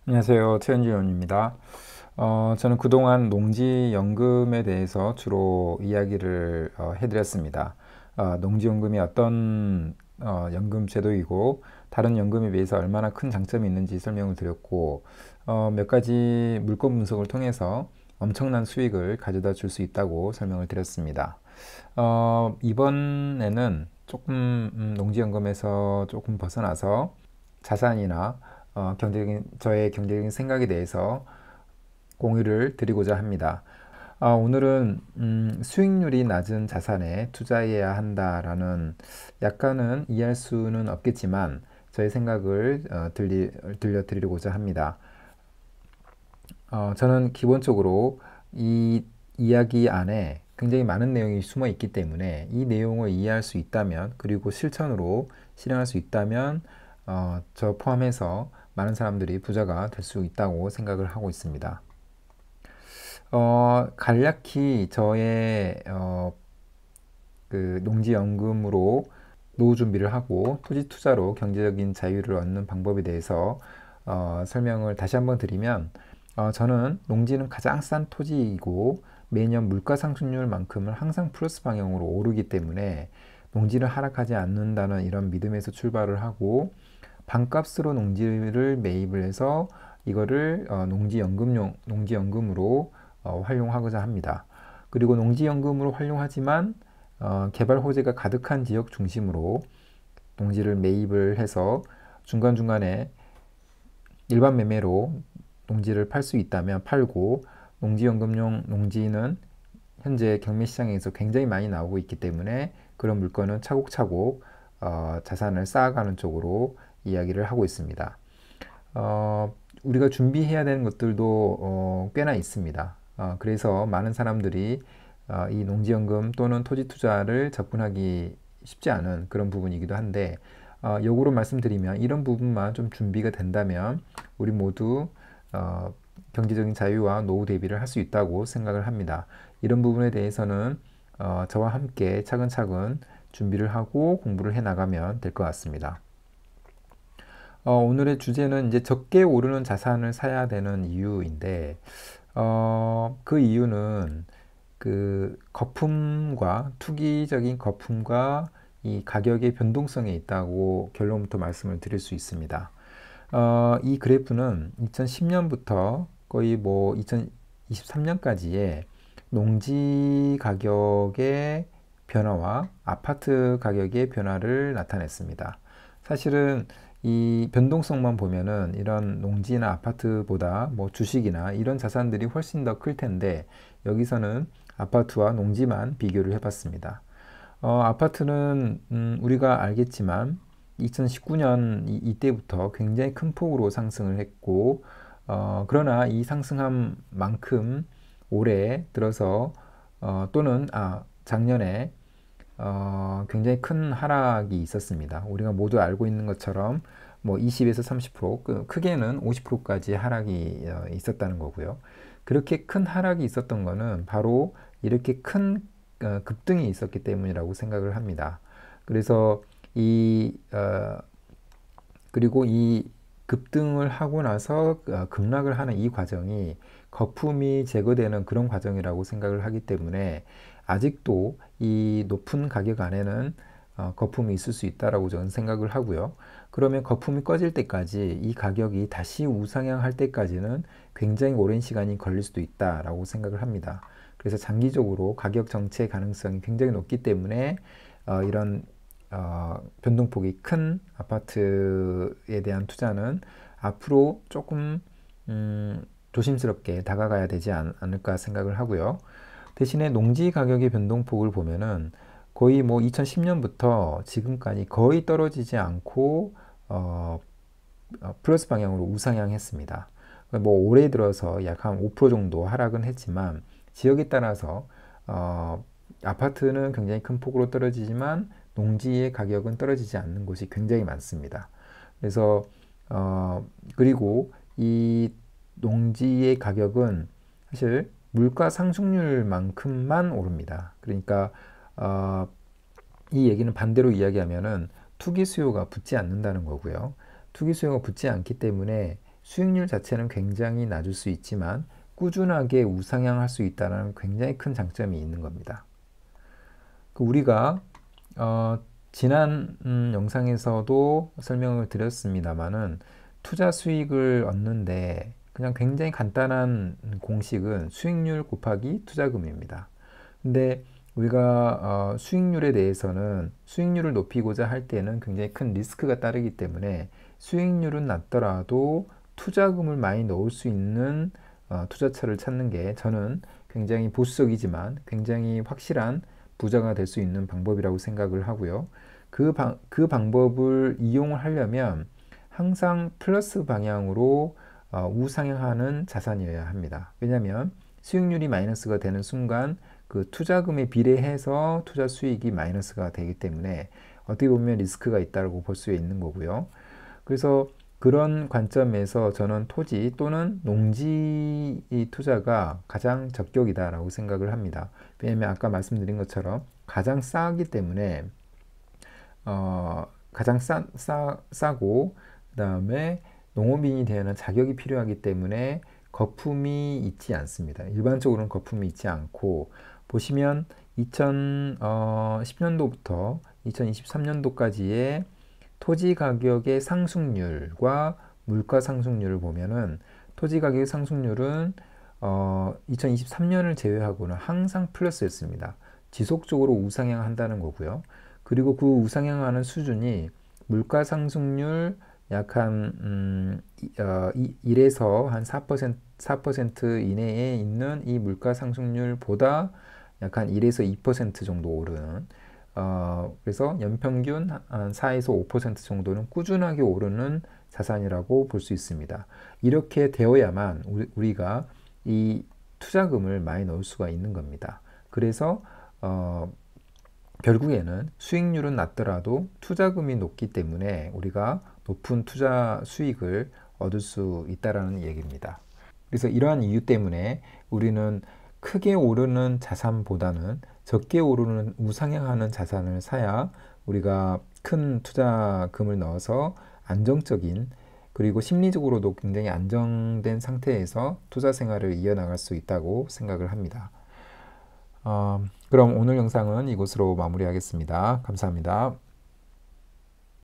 안녕하세요. 최현주원입니다. 저는 그동안 농지연금에 대해서 주로 이야기를 해드렸습니다. 농지연금이 어떤 연금 제도이고 다른 연금에 비해서 얼마나 큰 장점이 있는지 설명을 드렸고 몇 가지 물권 분석을 통해서 엄청난 수익을 가져다 줄 수 있다고 설명을 드렸습니다. 이번에는 조금 농지연금에서 조금 벗어나서 자산이나 저의 경제적인 생각에 대해서 공유를 드리고자 합니다. 오늘은 수익률이 낮은 자산에 투자해야 한다라는 약간은 이해할 수는 없겠지만 저의 생각을 들려드리고자 합니다. 저는 기본적으로 이 이야기 안에 굉장히 많은 내용이 숨어 있기 때문에 이 내용을 이해할 수 있다면 그리고 실천으로 실행할 수 있다면 저 포함해서 많은 사람들이 부자가 될 수 있다고 생각을 하고 있습니다. 간략히 저의 그 농지연금으로 노후 준비를 하고 토지 투자로 경제적인 자유를 얻는 방법에 대해서 설명을 다시 한번 드리면 저는 농지는 가장 싼 토지이고 매년 물가 상승률만큼은 항상 플러스 방향으로 오르기 때문에 농지를 하락하지 않는다는 이런 믿음에서 출발을 하고 반값으로 농지를 매입을 해서 이거를 농지연금으로 활용하고자 합니다. 그리고 농지연금으로 활용하지만 개발 호재가 가득한 지역 중심으로 농지를 매입을 해서 중간중간에 일반 매매로 농지를 팔 수 있다면 팔고 농지연금용 농지는 현재 경매시장에서 굉장히 많이 나오고 있기 때문에 그런 물건은 차곡차곡 자산을 쌓아가는 쪽으로 이야기를 하고 있습니다. 우리가 준비해야 되는 것들도 꽤나 있습니다. 그래서 많은 사람들이 이 농지연금 또는 토지 투자를 접근하기 쉽지 않은 그런 부분이기도 한데 역으로 말씀드리면 이런 부분만 좀 준비가 된다면 우리 모두 경제적인 자유와 노후 대비를 할 수 있다고 생각을 합니다. 이런 부분에 대해서는 저와 함께 차근차근 준비를 하고 공부를 해 나가면 될 것 같습니다. 오늘의 주제는 이제 적게 오르는 자산을 사야 되는 이유인데, 그 이유는 그 거품과 투기적인 거품과 이 가격의 변동성에 있다고 결론부터 말씀을 드릴 수 있습니다. 이 그래프는 2010년부터 거의 뭐 2023년까지의 농지 가격의 변화와 아파트 가격의 변화를 나타냈습니다. 사실은 이 변동성만 보면은 이런 농지나 아파트보다 뭐 주식이나 이런 자산들이 훨씬 더 클 텐데 여기서는 아파트와 농지만 비교를 해봤습니다. 아파트는 우리가 알겠지만 2019년 이때부터 굉장히 큰 폭으로 상승을 했고 그러나 이 상승한 만큼 올해 들어서 또는 작년에 굉장히 큰 하락이 있었습니다. 우리가 모두 알고 있는 것처럼 뭐 20에서 30%, 크게는 50%까지 하락이 있었다는 거고요. 그렇게 큰 하락이 있었던 거는 바로 이렇게 큰 급등이 있었기 때문이라고 생각을 합니다. 그래서 그리고 이 급등을 하고 나서 급락을 하는 이 과정이 거품이 제거되는 그런 과정이라고 생각을 하기 때문에 아직도 이 높은 가격 안에는 거품이 있을 수 있다라고 저는 생각을 하고요. 그러면 거품이 꺼질 때까지 이 가격이 다시 우상향할 때까지는 굉장히 오랜 시간이 걸릴 수도 있다라고 생각을 합니다. 그래서 장기적으로 가격 정체 가능성이 굉장히 높기 때문에 이런 변동폭이 큰 아파트에 대한 투자는 앞으로 조금 조심스럽게 다가가야 되지 않을까 생각을 하고요. 대신에 농지 가격의 변동폭을 보면은 거의 뭐 2010년부터 지금까지 거의 떨어지지 않고 플러스 방향으로 우상향했습니다. 뭐 올해 들어서 약 한 5% 정도 하락은 했지만 지역에 따라서 아파트는 굉장히 큰 폭으로 떨어지지만 농지의 가격은 떨어지지 않는 곳이 굉장히 많습니다. 그래서 그리고 이 농지의 가격은 사실 물가 상승률만큼만 오릅니다. 그러니까 이 얘기는 반대로 이야기하면은 투기 수요가 붙지 않는다는 거고요. 투기 수요가 붙지 않기 때문에 수익률 자체는 굉장히 낮을 수 있지만 꾸준하게 우상향할 수 있다는 굉장히 큰 장점이 있는 겁니다. 우리가 지난 영상에서도 설명을 드렸습니다만은 투자 수익을 얻는데 그냥 굉장히 간단한 공식은 수익률 곱하기 투자금입니다. 근데 우리가 수익률에 대해서는 수익률을 높이고자 할 때는 굉장히 큰 리스크가 따르기 때문에 수익률은 낮더라도 투자금을 많이 넣을 수 있는 투자처를 찾는 게 저는 굉장히 보수적이지만 굉장히 확실한 부자가 될 수 있는 방법이라고 생각을 하고요. 그 방법을 이용을 하려면 항상 플러스 방향으로 우상향하는 자산이어야 합니다. 왜냐하면 수익률이 마이너스가 되는 순간 그 투자금에 비례해서 투자 수익이 마이너스가 되기 때문에 어떻게 보면 리스크가 있다고 볼 수 있는 거고요. 그래서 그런 관점에서 저는 토지 또는 농지 투자가 가장 적격이다라고 생각을 합니다. 왜냐하면 아까 말씀드린 것처럼 가장 싸기 때문에 가장 싸고 그 다음에 농업인이 되는 자격이 필요하기 때문에 거품이 있지 않습니다. 일반적으로는 거품이 있지 않고 보시면 2010년도부터 2023년도까지의 토지 가격의 상승률과 물가 상승률을 보면은 토지 가격의 상승률은 2023년을 제외하고는 항상 플러스였습니다. 지속적으로 우상향한다는 거고요. 그리고 그 우상향하는 수준이 물가 상승률 약 한 1에서 한 4% 이내에 있는 이 물가 상승률보다 약 한 1에서 2% 정도 오르는 그래서 연평균 한 4에서 5% 정도는 꾸준하게 오르는 자산이라고 볼 수 있습니다. 이렇게 되어야만 우리가 이 투자금을 많이 넣을 수가 있는 겁니다. 그래서 결국에는 수익률은 낮더라도 투자금이 높기 때문에 우리가 높은 투자 수익을 얻을 수 있다라는 얘기입니다. 그래서 이러한 이유 때문에 우리는 크게 오르는 자산보다는 적게 오르는 우상향하는 자산을 사야 우리가 큰 투자금을 넣어서 안정적인 그리고 심리적으로도 굉장히 안정된 상태에서 투자 생활을 이어나갈 수 있다고 생각을 합니다. 그럼 오늘 영상은 이곳으로 마무리하겠습니다. 감사합니다.